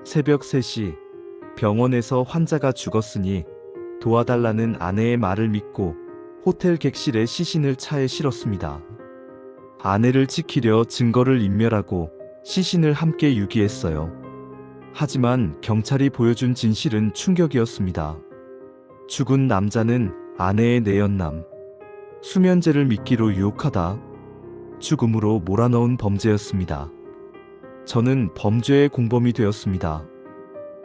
새벽 3시 병원에서 환자가 죽었으니 도와달라는 아내의 말을 믿고 호텔 객실에 시신을 차에 실었습니다. 아내를 지키려 증거를 인멸하고 시신을 함께 유기했어요. 하지만 경찰이 보여준 진실은 충격이었습니다. 죽은 남자는 아내의 내연남, 수면제를 미끼로 유혹하다 죽음으로 몰아넣은 범죄였습니다. 저는 범죄의 공범이 되었습니다.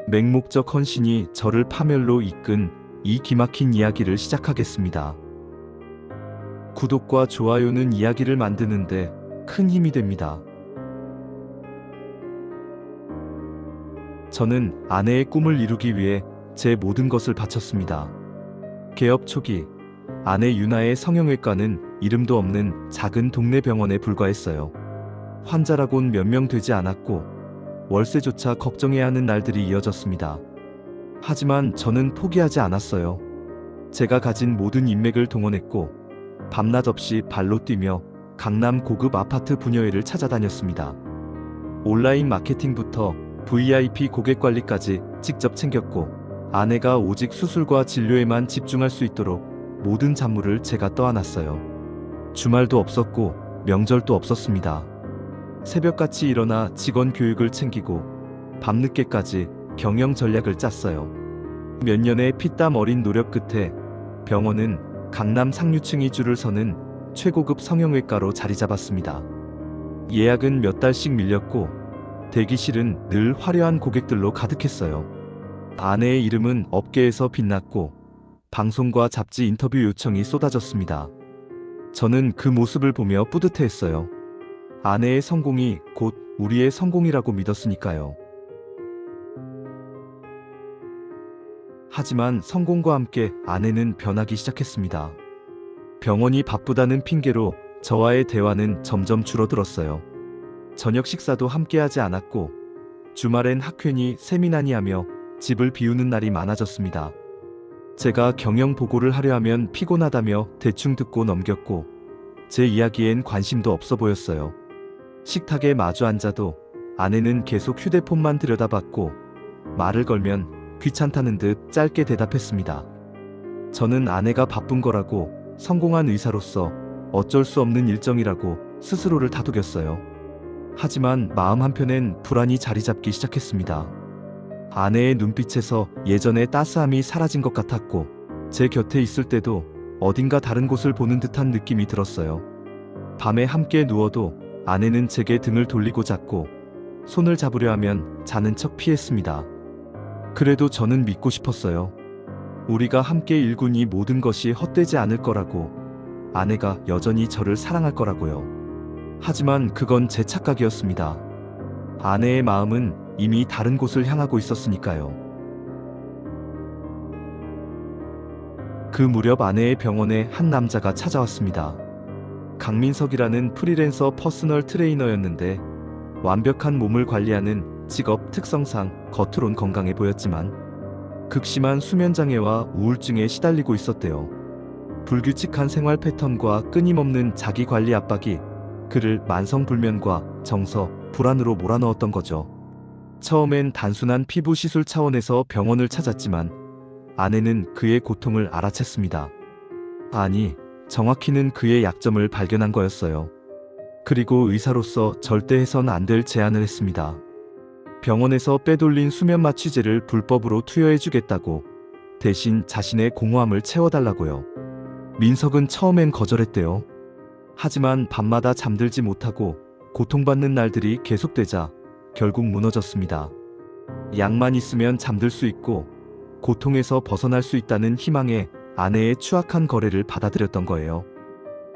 맹목적 헌신이 저를 파멸로 이끈 이 기막힌 이야기를 시작하겠습니다. 구독과 좋아요는 이야기를 만드는데 큰 힘이 됩니다. 저는 아내의 꿈을 이루기 위해 제 모든 것을 바쳤습니다. 개업 초기, 아내 유나의 성형외과는 이름도 없는 작은 동네 병원에 불과했어요. 환자라곤 몇 명 되지 않았고 월세조차 걱정해야 하는 날들이 이어졌습니다. 하지만 저는 포기하지 않았어요. 제가 가진 모든 인맥을 동원했고 밤낮 없이 발로 뛰며 강남 고급 아파트 분여회를 찾아다녔습니다. 온라인 마케팅부터 VIP 고객 관리까지 직접 챙겼고 아내가 오직 수술과 진료에만 집중할 수 있도록 모든 잡무를 제가 떠안았어요. 주말도 없었고 명절도 없었습니다. 새벽같이 일어나 직원 교육을 챙기고 밤늦게까지 경영 전략을 짰어요. 몇 년의 피땀 어린 노력 끝에 병원은 강남 상류층이 줄을 서는 최고급 성형외과로 자리 잡았습니다. 예약은 몇 달씩 밀렸고 대기실은 늘 화려한 고객들로 가득했어요. 아내의 이름은 업계에서 빛났고 방송과 잡지 인터뷰 요청이 쏟아졌습니다. 저는 그 모습을 보며 뿌듯해했어요. 아내의 성공이 곧 우리의 성공이라고 믿었으니까요. 하지만 성공과 함께 아내는 변하기 시작했습니다. 병원이 바쁘다는 핑계로 저와의 대화는 점점 줄어들었어요. 저녁 식사도 함께하지 않았고 주말엔 학회니 세미나니 하며 집을 비우는 날이 많아졌습니다. 제가 경영 보고를 하려 하면 피곤하다며 대충 듣고 넘겼고 제 이야기엔 관심도 없어 보였어요. 식탁에 마주 앉아도 아내는 계속 휴대폰만 들여다봤고 말을 걸면 귀찮다는 듯 짧게 대답했습니다. 저는 아내가 바쁜 거라고 성공한 의사로서 어쩔 수 없는 일정이라고 스스로를 다독였어요. 하지만 마음 한편엔 불안이 자리 잡기 시작했습니다. 아내의 눈빛에서 예전의 따스함이 사라진 것 같았고 제 곁에 있을 때도 어딘가 다른 곳을 보는 듯한 느낌이 들었어요. 밤에 함께 누워도 아내는 제게 등을 돌리고 잤고 손을 잡으려 하면 자는 척 피했습니다. 그래도 저는 믿고 싶었어요. 우리가 함께 일군이 모든 것이 헛되지 않을 거라고, 아내가 여전히 저를 사랑할 거라고요. 하지만 그건 제 착각이었습니다. 아내의 마음은 이미 다른 곳을 향하고 있었으니까요. 그 무렵 아내의 병원에 한 남자가 찾아왔습니다. 강민석이라는 프리랜서 퍼스널 트레이너였는데 완벽한 몸을 관리하는 직업 특성상 겉으론 건강해 보였지만 극심한 수면장애와 우울증에 시달리고 있었대요. 불규칙한 생활 패턴과 끊임없는 자기 관리 압박이 그를 만성불면과 정서, 불안으로 몰아넣었던 거죠. 처음엔 단순한 피부 시술 차원에서 병원을 찾았지만 아내는 그의 고통을 알아챘습니다. 아니, 정확히는 그의 약점을 발견한 거였어요. 그리고 의사로서 절대 해선 안 될 제안을 했습니다. 병원에서 빼돌린 수면 마취제를 불법으로 투여해주겠다고, 대신 자신의 공허함을 채워달라고요. 민석은 처음엔 거절했대요. 하지만 밤마다 잠들지 못하고 고통받는 날들이 계속되자 결국 무너졌습니다. 약만 있으면 잠들 수 있고 고통에서 벗어날 수 있다는 희망에 아내의 추악한 거래를 받아들였던 거예요.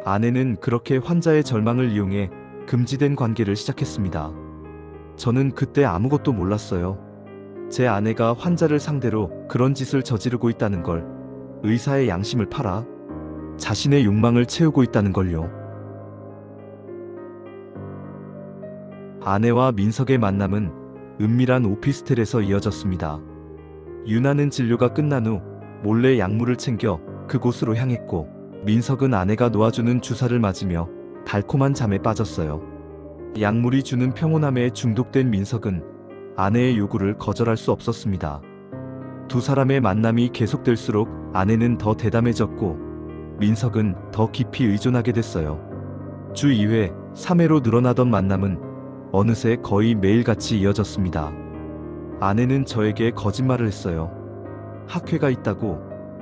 아내는 그렇게 환자의 절망을 이용해 금지된 관계를 시작했습니다. 저는 그때 아무것도 몰랐어요. 제 아내가 환자를 상대로 그런 짓을 저지르고 있다는 걸, 의사의 양심을 팔아 자신의 욕망을 채우고 있다는 걸요. 아내와 민석의 만남은 은밀한 오피스텔에서 이어졌습니다. 유나는 진료가 끝난 후 몰래 약물을 챙겨 그곳으로 향했고 민석은 아내가 놓아주는 주사를 맞으며 달콤한 잠에 빠졌어요. 약물이 주는 평온함에 중독된 민석은 아내의 요구를 거절할 수 없었습니다. 두 사람의 만남이 계속될수록 아내는 더 대담해졌고 민석은 더 깊이 의존하게 됐어요. 주 2회, 3회로 늘어나던 만남은 어느새 거의 매일같이 이어졌습니다. 아내는 저에게 거짓말을 했어요. 학회가 있다고,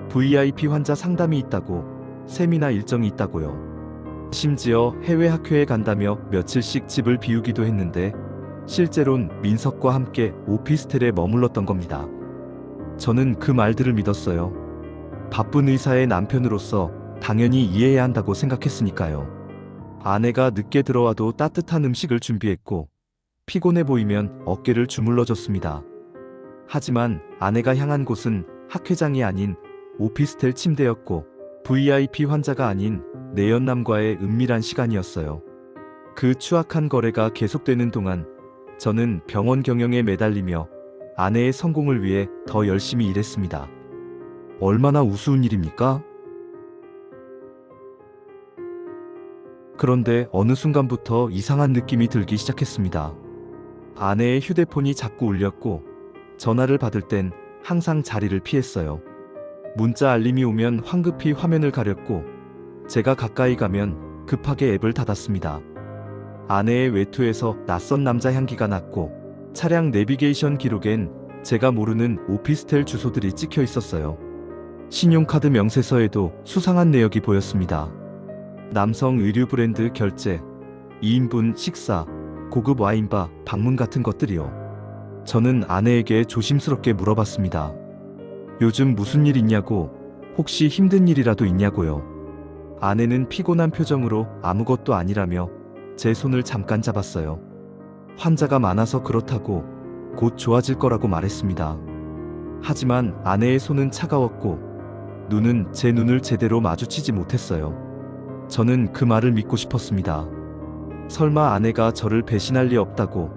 VIP 환자 상담이 있다고, 세미나 일정이 있다고요. 심지어 해외 학회에 간다며 며칠씩 집을 비우기도 했는데 실제론 민석과 함께 오피스텔에 머물렀던 겁니다. 저는 그 말들을 믿었어요. 바쁜 의사의 남편으로서 당연히 이해해야 한다고 생각했으니까요. 아내가 늦게 들어와도 따뜻한 음식을 준비했고 피곤해 보이면 어깨를 주물러줬습니다. 하지만 아내가 향한 곳은 학회장이 아닌 오피스텔 침대였고 VIP 환자가 아닌 내연남과의 은밀한 시간이었어요. 그 추악한 거래가 계속되는 동안 저는 병원 경영에 매달리며 아내의 성공을 위해 더 열심히 일했습니다. 얼마나 우스운 일입니까? 그런데 어느 순간부터 이상한 느낌이 들기 시작했습니다. 아내의 휴대폰이 자꾸 울렸고 전화를 받을 땐 항상 자리를 피했어요. 문자 알림이 오면 황급히 화면을 가렸고 제가 가까이 가면 급하게 앱을 닫았습니다. 아내의 외투에서 낯선 남자 향기가 났고 차량 내비게이션 기록엔 제가 모르는 오피스텔 주소들이 찍혀 있었어요. 신용카드 명세서에도 수상한 내역이 보였습니다. 남성 의류 브랜드 결제, 2인분 식사, 고급 와인바, 방문 같은 것들이요. 저는 아내에게 조심스럽게 물어봤습니다. 요즘 무슨 일 있냐고, 혹시 힘든 일이라도 있냐고요. 아내는 피곤한 표정으로 아무것도 아니라며 제 손을 잠깐 잡았어요. 환자가 많아서 그렇다고 곧 좋아질 거라고 말했습니다. 하지만 아내의 손은 차가웠고 눈은 제 눈을 제대로 마주치지 못했어요. 저는 그 말을 믿고 싶었습니다. 설마 아내가 저를 배신할 리 없다고,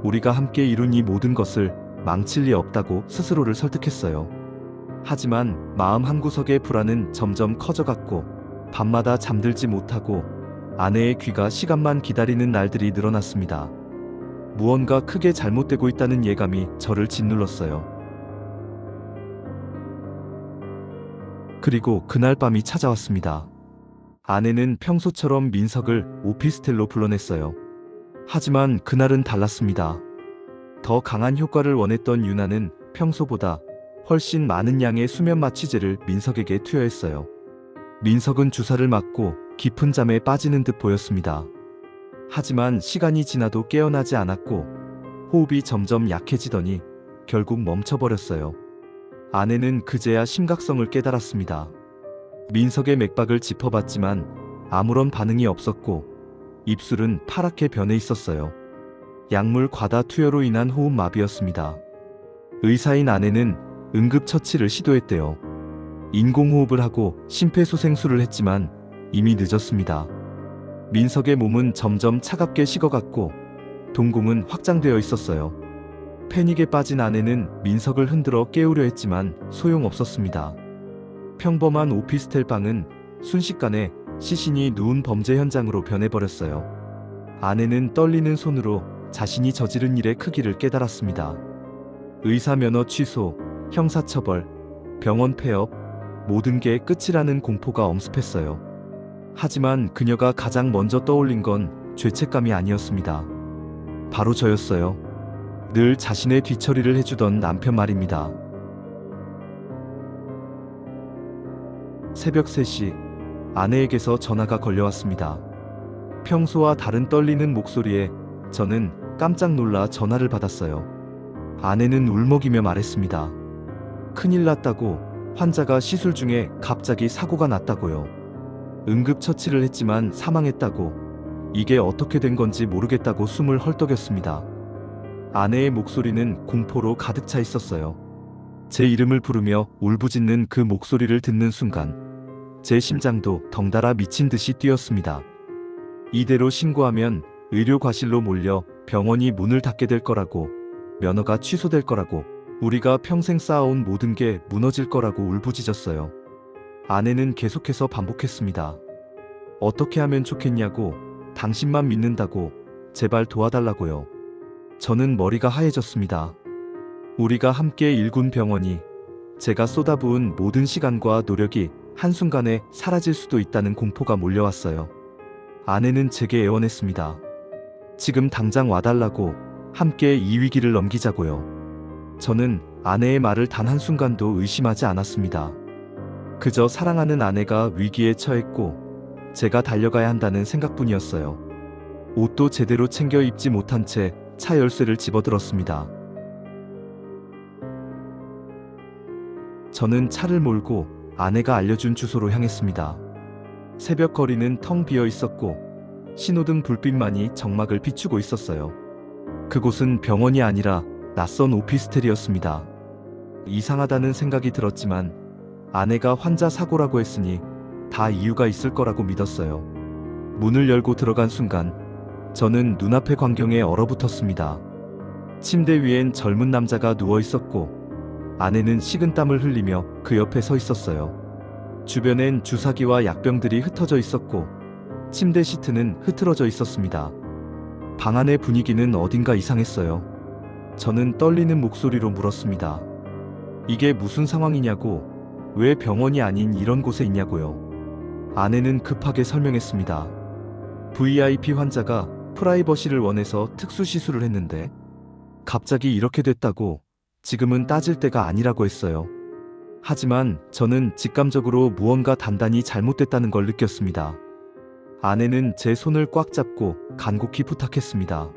우리가 함께 이룬 이 모든 것을 망칠 리 없다고 스스로를 설득했어요. 하지만 마음 한구석의 불안은 점점 커져갔고 밤마다 잠들지 못하고 아내의 귀가 시간만 기다리는 날들이 늘어났습니다. 무언가 크게 잘못되고 있다는 예감이 저를 짓눌렀어요. 그리고 그날 밤이 찾아왔습니다. 아내는 평소처럼 민석을 오피스텔로 불러냈어요. 하지만 그날은 달랐습니다. 더 강한 효과를 원했던 유나는 평소보다 훨씬 많은 양의 수면 마취제를 민석에게 투여했어요. 민석은 주사를 맞고 깊은 잠에 빠지는 듯 보였습니다. 하지만 시간이 지나도 깨어나지 않았고 호흡이 점점 약해지더니 결국 멈춰버렸어요. 아내는 그제야 심각성을 깨달았습니다. 민석의 맥박을 짚어봤지만 아무런 반응이 없었고 입술은 파랗게 변해 있었어요. 약물 과다 투여로 인한 호흡마비였습니다. 의사인 아내는 응급처치를 시도했대요. 인공호흡을 하고 심폐소생술을 했지만 이미 늦었습니다. 민석의 몸은 점점 차갑게 식어갔고 동공은 확장되어 있었어요. 패닉에 빠진 아내는 민석을 흔들어 깨우려 했지만 소용없었습니다. 평범한 오피스텔 방은 순식간에 시신이 누운 범죄 현장으로 변해버렸어요. 아내는 떨리는 손으로 자신이 저지른 일의 크기를 깨달았습니다. 의사 면허 취소, 형사처벌, 병원 폐업, 모든 게 끝이라는 공포가 엄습했어요. 하지만 그녀가 가장 먼저 떠올린 건 죄책감이 아니었습니다. 바로 저였어요. 늘 자신의 뒤처리를 해주던 남편 말입니다. 새벽 3시, 아내에게서 전화가 걸려왔습니다. 평소와 다른 떨리는 목소리에 저는 깜짝 놀라 전화를 받았어요. 아내는 울먹이며 말했습니다. 큰일 났다고, 환자가 시술 중에 갑자기 사고가 났다고요. 응급처치를 했지만 사망했다고, 이게 어떻게 된 건지 모르겠다고 숨을 헐떡였습니다. 아내의 목소리는 공포로 가득 차 있었어요. 제 이름을 부르며 울부짖는 그 목소리를 듣는 순간 제 심장도 덩달아 미친 듯이 뛰었습니다. 이대로 신고하면 의료과실로 몰려 병원이 문을 닫게 될 거라고, 면허가 취소될 거라고, 우리가 평생 쌓아온 모든 게 무너질 거라고 울부짖었어요. 아내는 계속해서 반복했습니다. 어떻게 하면 좋겠냐고, 당신만 믿는다고, 제발 도와달라고요. 저는 머리가 하얘졌습니다. 우리가 함께 일군 병원이 제가 쏟아부은 모든 시간과 노력이 한순간에 사라질 수도 있다는 공포가 몰려왔어요. 아내는 제게 애원했습니다. 지금 당장 와달라고, 함께 이 위기를 넘기자고요. 저는 아내의 말을 단 한순간도 의심하지 않았습니다. 그저 사랑하는 아내가 위기에 처했고 제가 달려가야 한다는 생각뿐이었어요. 옷도 제대로 챙겨 입지 못한 채 차 열쇠를 집어들었습니다. 저는 차를 몰고 아내가 알려준 주소로 향했습니다. 새벽 거리는 텅 비어 있었고 신호등 불빛만이 정막을 비추고 있었어요. 그곳은 병원이 아니라 낯선 오피스텔이었습니다. 이상하다는 생각이 들었지만 아내가 환자 사고라고 했으니 다 이유가 있을 거라고 믿었어요. 문을 열고 들어간 순간 저는 눈앞의 광경에 얼어붙었습니다. 침대 위엔 젊은 남자가 누워 있었고 아내는 식은땀을 흘리며 그 옆에 서 있었어요. 주변엔 주사기와 약병들이 흩어져 있었고 침대 시트는 흐트러져 있었습니다. 방 안의 분위기는 어딘가 이상했어요. 저는 떨리는 목소리로 물었습니다. 이게 무슨 상황이냐고, 왜 병원이 아닌 이런 곳에 있냐고요. 아내는 급하게 설명했습니다. VIP 환자가 프라이버시를 원해서 특수시술을 했는데 갑자기 이렇게 됐다고, 지금은 따질 때가 아니라고 했어요. 하지만 저는 직감적으로 무언가 단단히 잘못됐다는 걸 느꼈습니다. 아내는 제 손을 꽉 잡고 간곡히 부탁했습니다.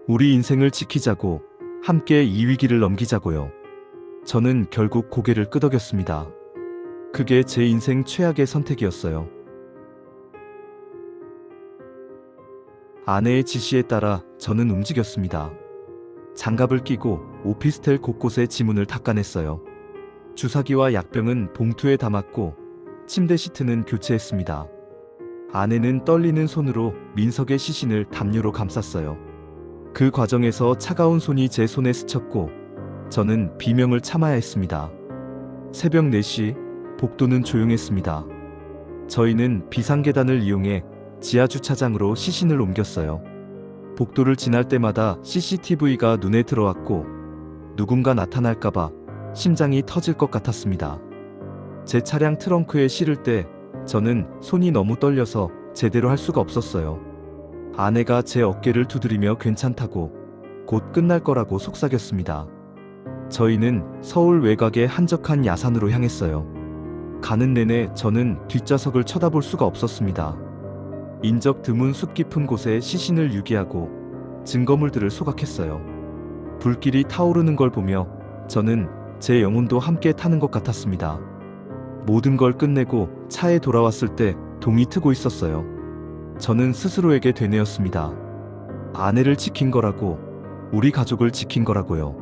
우리 인생을 지키자고, 함께 이 위기를 넘기자고요. 저는 결국 고개를 끄덕였습니다. 그게 제 인생 최악의 선택이었어요. 아내의 지시에 따라 저는 움직였습니다. 장갑을 끼고 오피스텔 곳곳에 지문을 닦아냈어요. 주사기와 약병은 봉투에 담았고 침대 시트는 교체했습니다. 아내는 떨리는 손으로 민석의 시신을 담요로 감쌌어요. 그 과정에서 차가운 손이 제 손에 스쳤고 저는 비명을 참아야 했습니다. 새벽 4시, 복도는 조용했습니다. 저희는 비상계단을 이용해 지하주차장으로 시신을 옮겼어요. 복도를 지날 때마다 CCTV가 눈에 들어왔고 누군가 나타날까봐 심장이 터질 것 같았습니다. 제 차량 트렁크에 실을 때 저는 손이 너무 떨려서 제대로 할 수가 없었어요. 아내가 제 어깨를 두드리며 괜찮다고, 곧 끝날 거라고 속삭였습니다. 저희는 서울 외곽의 한적한 야산으로 향했어요. 가는 내내 저는 뒷좌석을 쳐다볼 수가 없었습니다. 인적 드문 숲 깊은 곳에 시신을 유기하고 증거물들을 소각했어요. 불길이 타오르는 걸 보며 저는 제 영혼도 함께 타는 것 같았습니다. 모든 걸 끝내고 차에 돌아왔을 때 동이 트고 있었어요. 저는 스스로에게 되뇌었습니다. 아내를 지킨 거라고, 우리 가족을 지킨 거라고요.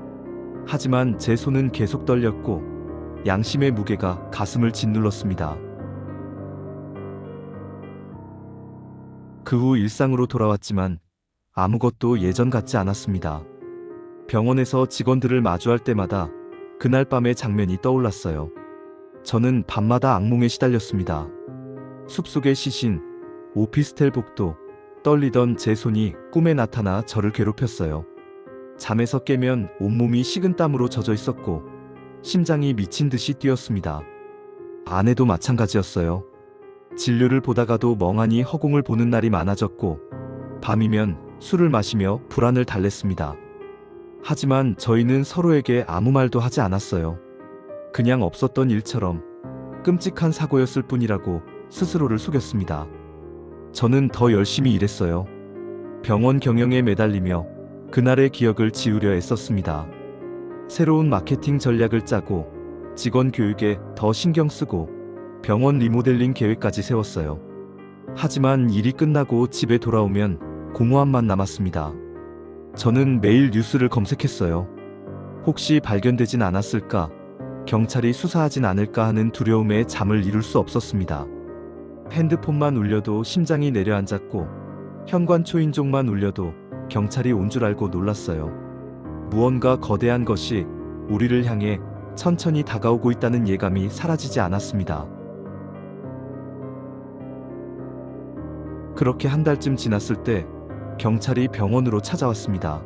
하지만 제 손은 계속 떨렸고 양심의 무게가 가슴을 짓눌렀습니다. 그 후 일상으로 돌아왔지만 아무것도 예전 같지 않았습니다. 병원에서 직원들을 마주할 때마다 그날 밤의 장면이 떠올랐어요. 저는 밤마다 악몽에 시달렸습니다. 숲속의 시신, 오피스텔 복도, 떨리던 제 손이 꿈에 나타나 저를 괴롭혔어요. 잠에서 깨면 온몸이 식은땀으로 젖어 있었고 심장이 미친 듯이 뛰었습니다. 아내도 마찬가지였어요. 진료를 보다가도 멍하니 허공을 보는 날이 많아졌고 밤이면 술을 마시며 불안을 달랬습니다. 하지만 저희는 서로에게 아무 말도 하지 않았어요. 그냥 없었던 일처럼 끔찍한 사고였을 뿐이라고 스스로를 속였습니다. 저는 더 열심히 일했어요. 병원 경영에 매달리며 그날의 기억을 지우려 애썼습니다. 새로운 마케팅 전략을 짜고 직원 교육에 더 신경 쓰고 병원 리모델링 계획까지 세웠어요. 하지만 일이 끝나고 집에 돌아오면 공허함만 남았습니다. 저는 매일 뉴스를 검색했어요. 혹시 발견되진 않았을까? 경찰이 수사하진 않을까 하는 두려움에 잠을 이룰 수 없었습니다. 핸드폰만 울려도 심장이 내려앉았고 현관 초인종만 울려도 경찰이 온 줄 알고 놀랐어요. 무언가 거대한 것이 우리를 향해 천천히 다가오고 있다는 예감이 사라지지 않았습니다. 그렇게 한 달쯤 지났을 때 경찰이 병원으로 찾아왔습니다.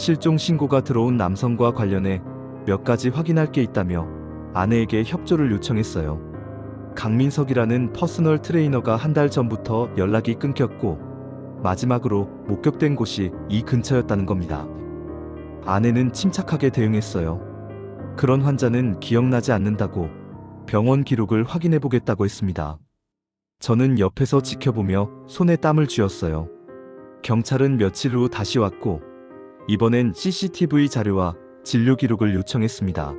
실종 신고가 들어온 남성과 관련해 몇 가지 확인할 게 있다며 아내에게 협조를 요청했어요. 강민석이라는 퍼스널 트레이너가 한 달 전부터 연락이 끊겼고 마지막으로 목격된 곳이 이 근처였다는 겁니다. 아내는 침착하게 대응했어요. 그런 환자는 기억나지 않는다고 병원 기록을 확인해 보겠다고 했습니다. 저는 옆에서 지켜보며 손에 땀을 쥐었어요. 경찰은 며칠 후 다시 왔고 이번엔 CCTV 자료와 진료 기록을 요청했습니다.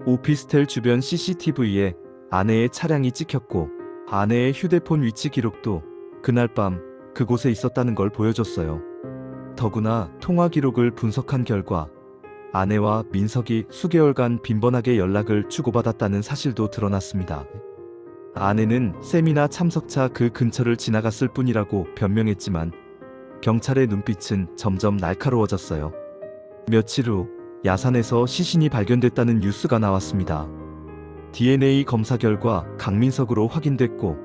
오피스텔 주변 CCTV에 아내의 차량이 찍혔고 아내의 휴대폰 위치 기록도 그날 밤 그곳에 있었다는 걸 보여줬어요. 더구나 통화 기록을 분석한 결과 아내와 민석이 수개월간 빈번하게 연락을 주고받았다는 사실도 드러났습니다. 아내는 세미나 참석차 그 근처를 지나갔을 뿐이라고 변명했지만 경찰의 눈빛은 점점 날카로워졌어요. 며칠 후 야산에서 시신이 발견됐다는 뉴스가 나왔습니다. DNA 검사 결과 강민석으로 확인됐고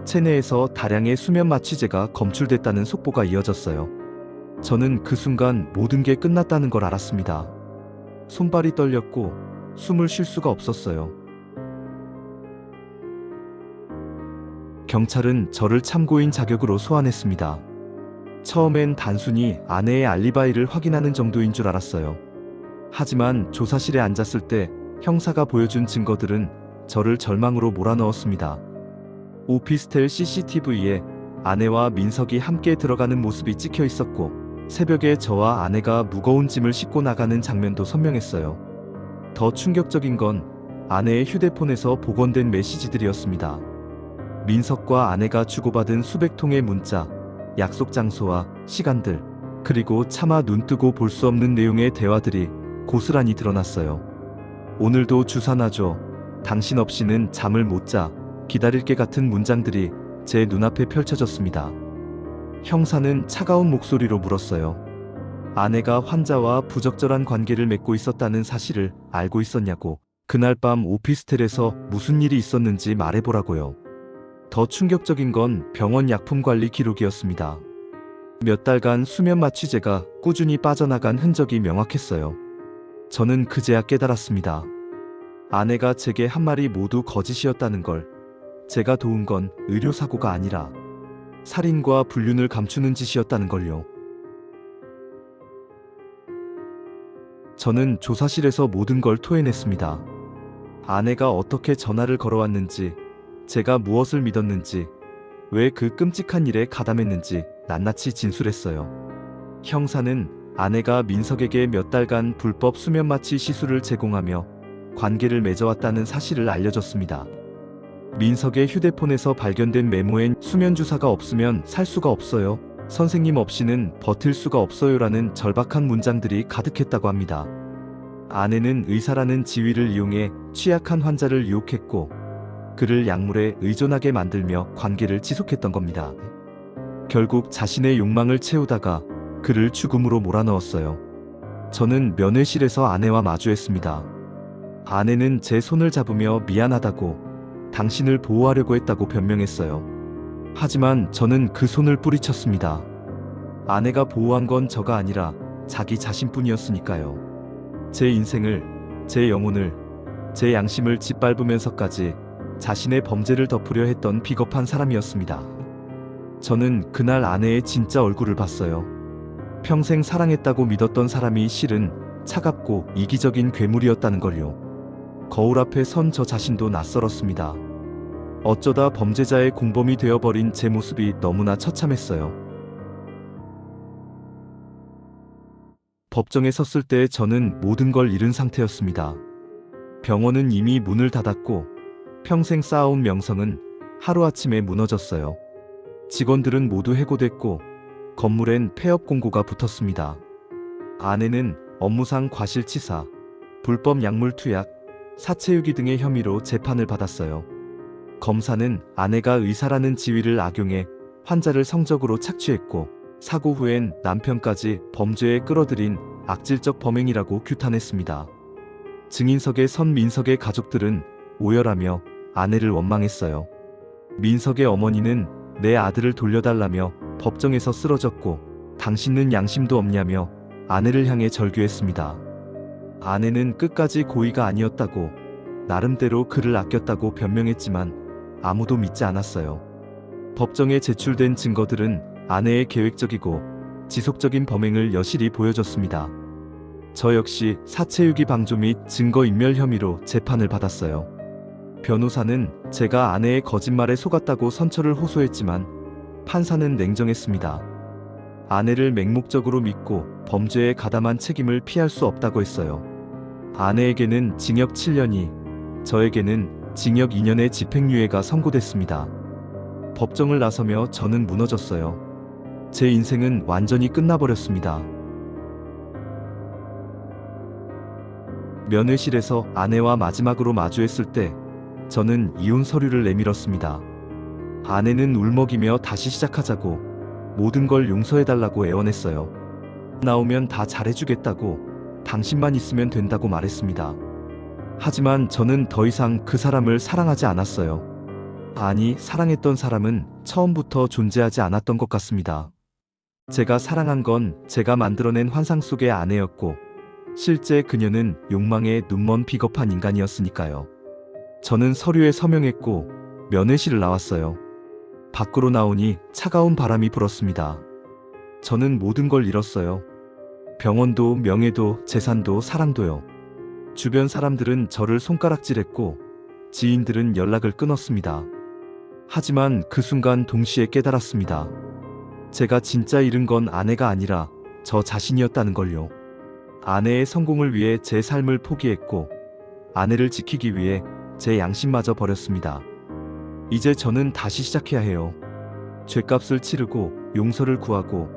체내에서 다량의 수면 마취제가 검출됐다는 속보가 이어졌어요. 저는 그 순간 모든 게 끝났다는 걸 알았습니다. 손발이 떨렸고 숨을 쉴 수가 없었어요. 경찰은 저를 참고인 자격으로 소환했습니다. 처음엔 단순히 아내의 알리바이를 확인하는 정도인 줄 알았어요. 하지만 조사실에 앉았을 때 형사가 보여준 증거들은 저를 절망으로 몰아넣었습니다. 오피스텔 CCTV에 아내와 민석이 함께 들어가는 모습이 찍혀 있었고 새벽에 저와 아내가 무거운 짐을 싣고 나가는 장면도 선명했어요. 더 충격적인 건 아내의 휴대폰에서 복원된 메시지들이었습니다. 민석과 아내가 주고받은 수백 통의 문자, 약속 장소와 시간들, 그리고 차마 눈뜨고 볼 수 없는 내용의 대화들이 고스란히 드러났어요. 오늘도 주사 놔줘, 당신 없이는 잠을 못 자, 기다릴게 같은 문장들이 제 눈앞에 펼쳐졌습니다. 형사는 차가운 목소리로 물었어요. 아내가 환자와 부적절한 관계를 맺고 있었다는 사실을 알고 있었냐고. 그날 밤 오피스텔에서 무슨 일이 있었는지 말해보라고요. 더 충격적인 건 병원 약품 관리 기록이었습니다. 몇 달간 수면 마취제가 꾸준히 빠져나간 흔적이 명확했어요. 저는 그제야 깨달았습니다. 아내가 제게 한 말이 모두 거짓이었다는 걸. 제가 도운 건 의료사고가 아니라 살인과 불륜을 감추는 짓이었다는 걸요. 저는 조사실에서 모든 걸 토해냈습니다. 아내가 어떻게 전화를 걸어왔는지, 제가 무엇을 믿었는지, 왜 그 끔찍한 일에 가담했는지 낱낱이 진술했어요. 형사는 아내가 민석에게 몇 달간 불법 수면 마취 시술을 제공하며 관계를 맺어왔다는 사실을 알려줬습니다. 민석의 휴대폰에서 발견된 메모엔 수면 주사가 없으면 살 수가 없어요. 선생님 없이는 버틸 수가 없어요라는 절박한 문장들이 가득했다고 합니다. 아내는 의사라는 지위를 이용해 취약한 환자를 유혹했고 그를 약물에 의존하게 만들며 관계를 지속했던 겁니다. 결국 자신의 욕망을 채우다가 그를 죽음으로 몰아넣었어요. 저는 면회실에서 아내와 마주했습니다. 아내는 제 손을 잡으며 미안하다고, 당신을 보호하려고 했다고 변명했어요. 하지만 저는 그 손을 뿌리쳤습니다. 아내가 보호한 건 저가 아니라 자기 자신뿐이었으니까요. 제 인생을, 제 영혼을, 제 양심을 짓밟으면서까지 자신의 범죄를 덮으려 했던 비겁한 사람이었습니다. 저는 그날 아내의 진짜 얼굴을 봤어요. 평생 사랑했다고 믿었던 사람이 실은 차갑고 이기적인 괴물이었다는 걸요. 거울 앞에 선 저 자신도 낯설었습니다. 어쩌다 범죄자의 공범이 되어버린 제 모습이 너무나 처참했어요. 법정에 섰을 때 저는 모든 걸 잃은 상태였습니다. 병원은 이미 문을 닫았고 평생 쌓아온 명성은 하루아침에 무너졌어요. 직원들은 모두 해고됐고 건물엔 폐업 공고가 붙었습니다. 아내는 업무상 과실치사, 불법 약물 투약, 사체유기 등의 혐의로 재판을 받았어요. 검사는 아내가 의사라는 지위를 악용해 환자를 성적으로 착취했고 사고 후엔 남편까지 범죄에 끌어들인 악질적 범행이라고 규탄했습니다. 증인석에 선 민석의 가족들은 오열하며 아내를 원망했어요. 민석의 어머니는 내 아들을 돌려달라며 법정에서 쓰러졌고 당신은 양심도 없냐며 아내를 향해 절규했습니다. 아내는 끝까지 고의가 아니었다고, 나름대로 그를 아꼈다고 변명했지만 아무도 믿지 않았어요. 법정에 제출된 증거들은 아내의 계획적이고 지속적인 범행을 여실히 보여줬습니다. 저 역시 사체유기 방조 및 증거인멸 혐의로 재판을 받았어요. 변호사는 제가 아내의 거짓말에 속았다고 선처를 호소했지만 판사는 냉정했습니다. 아내를 맹목적으로 믿고 범죄에 가담한 책임을 피할 수 없다고 했어요. 아내에게는 징역 7년이, 저에게는 징역 2년의 집행유예가 선고됐습니다. 법정을 나서며 저는 무너졌어요. 제 인생은 완전히 끝나버렸습니다. 면회실에서 아내와 마지막으로 마주했을 때 저는 이혼 서류를 내밀었습니다. 아내는 울먹이며 다시 시작하자고, 모든 걸 용서해달라고 애원했어요. 나오면 다 잘해주겠다고, 당신만 있으면 된다고 말했습니다. 하지만 저는 더 이상 그 사람을 사랑하지 않았어요. 아니, 사랑했던 사람은 처음부터 존재하지 않았던 것 같습니다. 제가 사랑한 건 제가 만들어낸 환상 속의 아내였고, 실제 그녀는 욕망에 눈먼 비겁한 인간이었으니까요. 저는 서류에 서명했고 면회실을 나왔어요. 밖으로 나오니 차가운 바람이 불었습니다. 저는 모든 걸 잃었어요. 병원도, 명예도, 재산도, 사랑도요. 주변 사람들은 저를 손가락질했고 지인들은 연락을 끊었습니다. 하지만 그 순간 동시에 깨달았습니다. 제가 진짜 잃은 건 아내가 아니라 저 자신이었다는 걸요. 아내의 성공을 위해 제 삶을 포기했고, 아내를 지키기 위해 제 양심마저 버렸습니다. 이제 저는 다시 시작해야 해요. 죗값을 치르고 용서를 구하고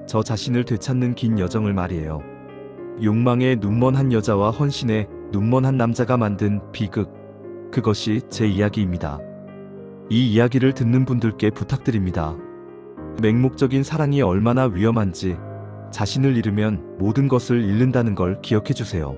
저 자신을 되찾는 긴 여정을 말이에요. 욕망에 눈먼 한 여자와 헌신에 눈먼 한 남자가 만든 비극, 그것이 제 이야기입니다. 이 이야기를 듣는 분들께 부탁드립니다. 맹목적인 사랑이 얼마나 위험한지, 자신을 잃으면 모든 것을 잃는다는 걸 기억해 주세요.